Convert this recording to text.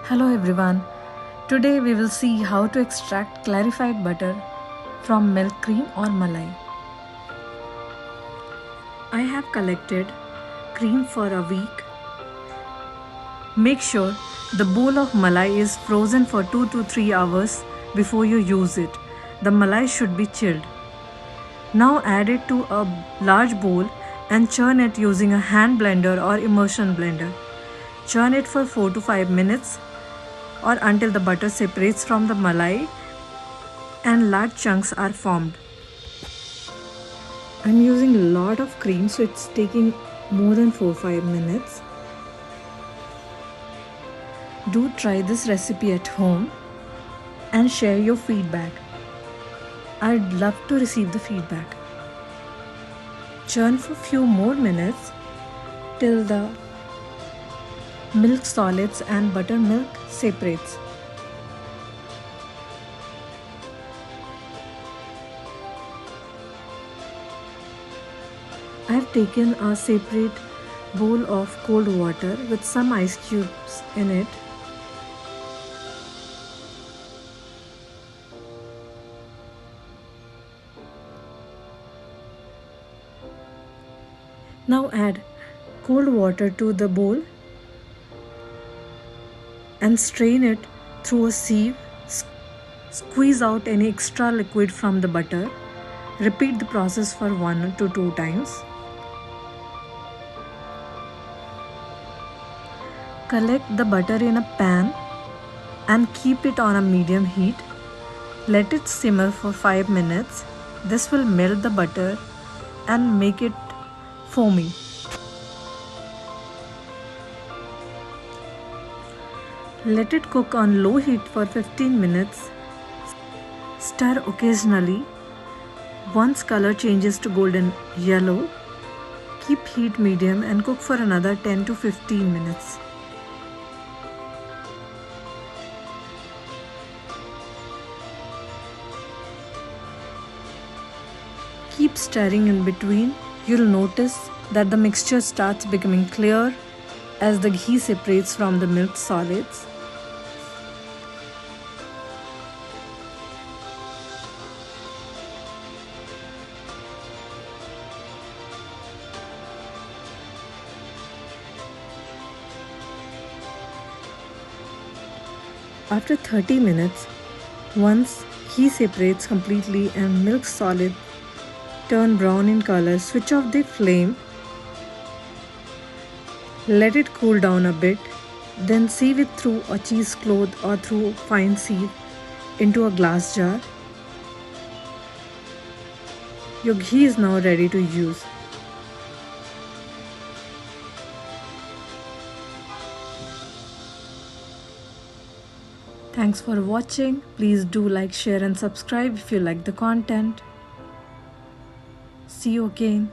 Hello everyone. Today we will see how to extract clarified butter from milk cream or malai. I have collected cream for a week. Make sure the bowl of malai is frozen for 2 to 3 hours before you use it. The malai should be chilled. Now add it to a large bowl and churn it using a hand blender or immersion blender. Churn it for 4 to 5 minutes or until the butter separates from the malai and large chunks are formed. I'm using a lot of cream, so it's taking more than 4-5 minutes. Do try this recipe at home and share your feedback. I'd love to receive the feedback. Churn for few more minutes till the milk solids and buttermilk separates. I have taken a separate bowl of cold water with some ice cubes in it. Now add cold water to the bowl and strain it through a sieve. Squeeze out any extra liquid from the butter. Repeat the process for 1 to 2 times. Collect the butter in a pan and keep it on a medium heat. Let it simmer for 5 minutes. This will melt the butter and make it foamy. Let it cook on low heat for 15 minutes. Stir occasionally. Once color changes to golden yellow, keep heat medium and cook for another 10 to 15 minutes. Keep stirring in between. You'll notice that the mixture starts becoming clear as the ghee separates from the milk solids. After 30 minutes, once ghee separates completely and milk solid turn brown in color, switch off the flame. Let it cool down a bit, then sieve it through a cheesecloth or through fine sieve into a glass jar. Your ghee is now ready to use. Thanks for watching. Please do like, share and subscribe if you like the content. See you again.